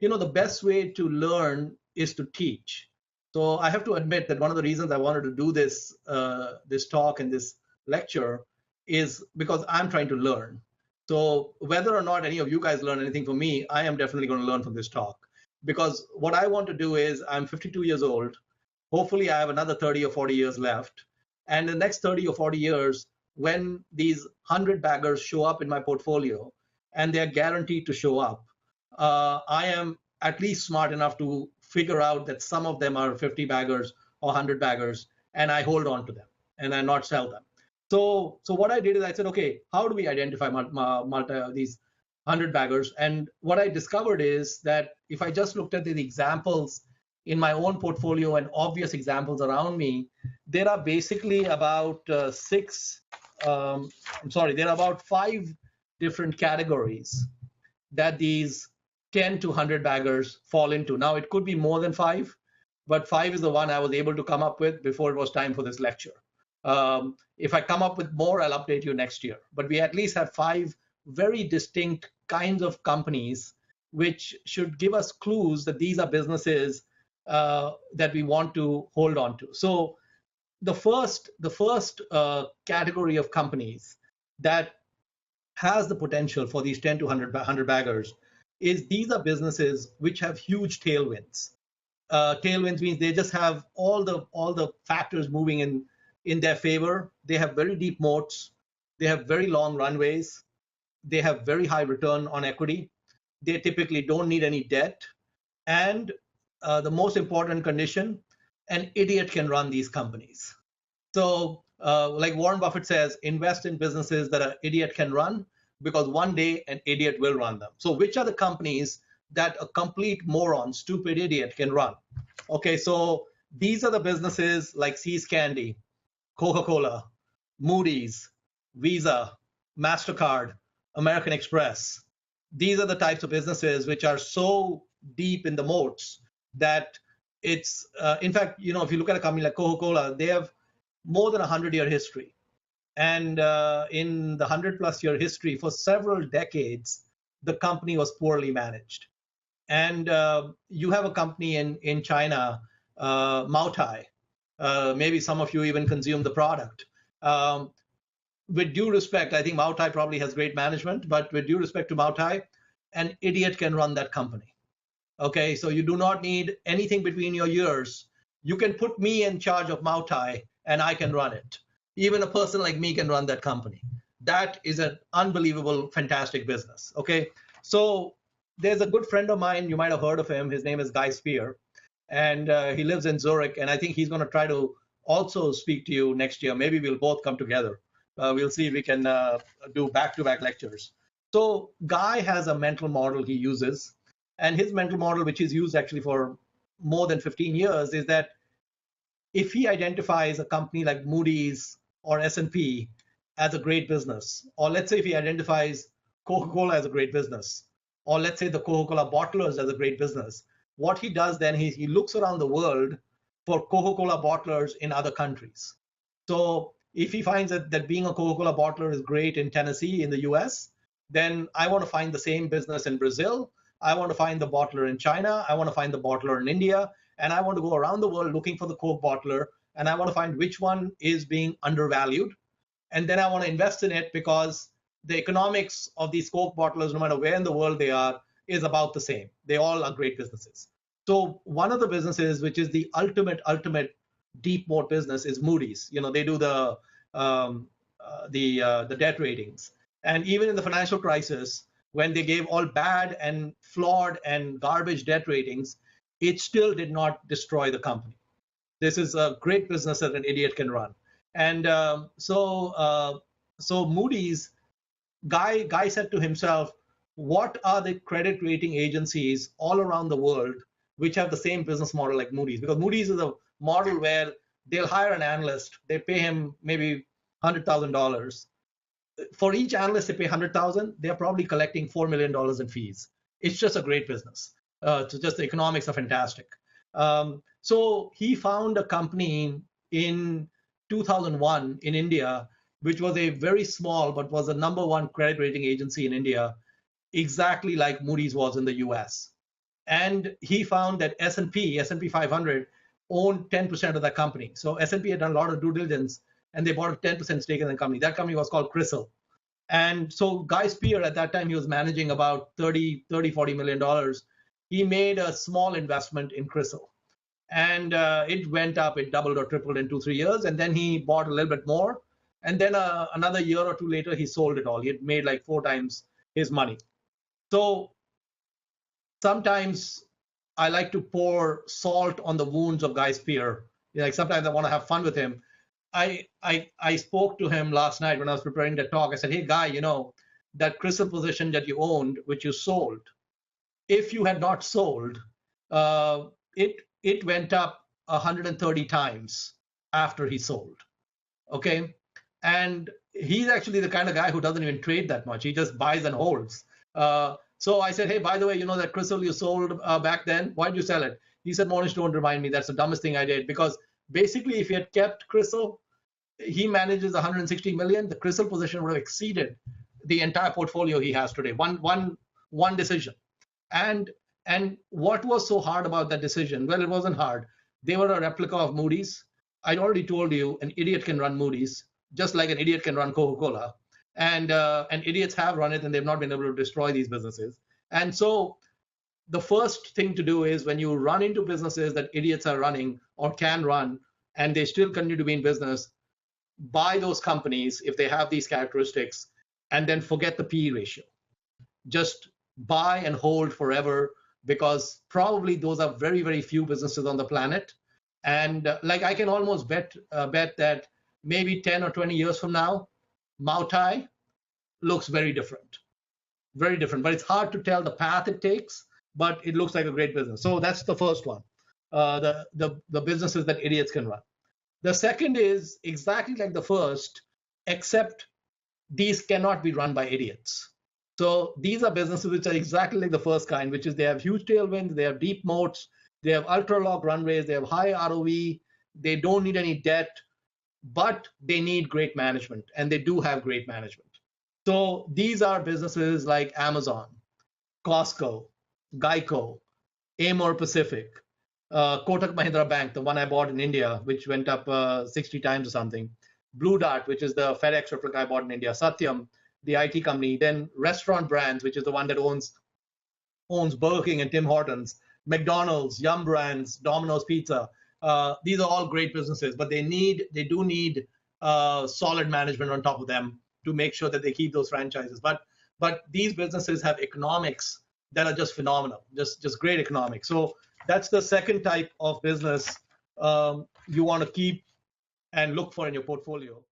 the best way to learn is to teach. So I have to admit that one of the reasons I wanted to do this talk and this lecture is because I'm trying to learn. So whether or not any of you guys learn anything from me, I am definitely going to learn from this talk. Because what I want to do is, I'm 52 years old. Hopefully I have another 30 or 40 years left. And the next 30 or 40 years, when these 100 baggers show up in my portfolio, and they're guaranteed to show up, I am at least smart enough to figure out that some of them are 50 baggers or 100 baggers, and I hold on to them and I not sell them. So what I did is I said, okay, how do we identify these 100 baggers? And what I discovered is that if I just looked at the examples in my own portfolio and obvious examples around me, there are basically about there are about 5 different categories that these 10 to 100 baggers fall into. Now, it could be more than 5, but 5 is the one I was able to come up with before it was time for this lecture. If I come up with more, I'll update you next year. But we at least have 5 very distinct kinds of companies which should give us clues that these are businesses that we want to hold on to. So the first category of companies that has the potential for these 10 to 100 baggers is these are businesses which have huge tailwinds. Tailwinds means they just have all the factors moving in their favor. They have very deep moats. They have very long runways. They have very high return on equity. They typically don't need any debt. And the most important condition, an idiot can run these companies. So like Warren Buffett says, invest in businesses that an idiot can run, because one day an idiot will run them. So which are the companies that a complete moron, stupid idiot can run? Okay, so these are the businesses like See's Candy, Coca-Cola, Moody's, Visa, MasterCard, American Express. These are the types of businesses which are so deep in the moats that it's, in fact, if you look at a company like Coca-Cola, they have more than 100-year history. And in the 100-plus-year history, for several decades, the company was poorly managed. And you have a company in China, Moutai. Maybe some of you even consume the product. With due respect, I think Moutai probably has great management, but with due respect to Moutai, an idiot can run that company. Okay, so you do not need anything between your ears. You can put me in charge of Moutai and I can run it. Even a person like me can run that company. That is an unbelievable, fantastic business. Okay, so there's a good friend of mine, you might have heard of him. His name is Guy Spear, and he lives in Zurich, and I think he's going to try to also speak to you next year. Maybe we'll both come together. We'll see if we can do back-to-back lectures. So Guy has a mental model he uses, and his mental model, which is used actually for more than 15 years, is that if he identifies a company like Moody's or S&P as a great business, or let's say if he identifies Coca-Cola as a great business, or let's say the Coca-Cola bottlers as a great business, what he does then is he looks around the world for Coca-Cola bottlers in other countries. So if he finds that being a Coca-Cola bottler is great in Tennessee in the US, then I want to find the same business in Brazil. I want to find the bottler in China. I want to find the bottler in India. And I want to go around the world looking for the Coke bottler. And I want to find which one is being undervalued. And then I want to invest in it because the economics of these Coke bottlers, no matter where in the world they are, is about the same. They all are great businesses. So one of the businesses, which is the ultimate deep moat business, is Moody's. They do the debt ratings. And even in the financial crisis, when they gave all bad and flawed and garbage debt ratings, it still did not destroy the company. This is a great business that an idiot can run. And so Moody's, Guy said to himself, what are the credit rating agencies all around the world which have the same business model like Moody's? Because Moody's is a model where they'll hire an analyst, they pay him maybe $100,000. For each analyst they pay $100,000, they're probably collecting $4 million in fees. It's just a great business. So just the economics are fantastic. So he found a company in 2001 in India, which was a very small, but was the #1 credit rating agency in India, exactly like Moody's was in the US. and he found that S&P 500 owned 10% of that company. So S&P had done a lot of due diligence, and they bought a 10% stake in the company. That company was called Crystal. And so Guy Spear, at that time, he was managing about 40 million dollars. He made a small investment in Crystal, and it went up, it doubled or tripled in 2-3 years, and then he bought a little bit more, and then another year or two later, he sold it all. He had made like 4 times his money. So sometimes I like to pour salt on the wounds of Guy Spear. Like sometimes I want to have fun with him. I spoke to him last night when I was preparing the talk. I said, hey, Guy, that Crystal position that you owned, which you sold, if you had not sold, it went up 130 times after he sold. Okay, and he's actually the kind of guy who doesn't even trade that much. He just buys and holds. So I said, hey, by the way, that Crystal you sold back then, why did you sell it? He said, Mohnish, don't remind me. That's the dumbest thing I did. Because basically, if he had kept Crystal, he manages 160 million. The Crystal position would have exceeded the entire portfolio he has today. One decision. And what was so hard about that decision? Well, it wasn't hard. They were a replica of Moody's. I'd already told you an idiot can run Moody's, just like an idiot can run Coca-Cola. And idiots have run it, and they've not been able to destroy these businesses. And so the first thing to do is when you run into businesses that idiots are running or can run, and they still continue to be in business, buy those companies if they have these characteristics, and then forget the PE ratio. Just buy and hold forever, because probably those are very, very few businesses on the planet. And like I can almost bet that maybe 10 or 20 years from now, Mautai looks very different, very different. But it's hard to tell the path it takes, but it looks like a great business. So that's the first one, the businesses that idiots can run. The second is exactly like the first, except these cannot be run by idiots. So these are businesses which are exactly like the first kind, which is they have huge tailwinds, they have deep moats, they have ultra-long runways, they have high ROE, they don't need any debt, but they need great management, and they do have great management. So these are businesses like Amazon, Costco, Geico, Amor Pacific, Kotak Mahindra Bank, the one I bought in India, which went up 60 times or something, Blue Dart, which is the FedEx replica I bought in India, Satyam, the IT company, then Restaurant Brands, which is the one that owns Burger King and Tim Hortons, McDonald's, Yum Brands, Domino's Pizza. These are all great businesses, but they do need solid management on top of them to make sure that they keep those franchises. But these businesses have economics that are just phenomenal, just great economics. So that's the second type of business you want to keep and look for in your portfolio.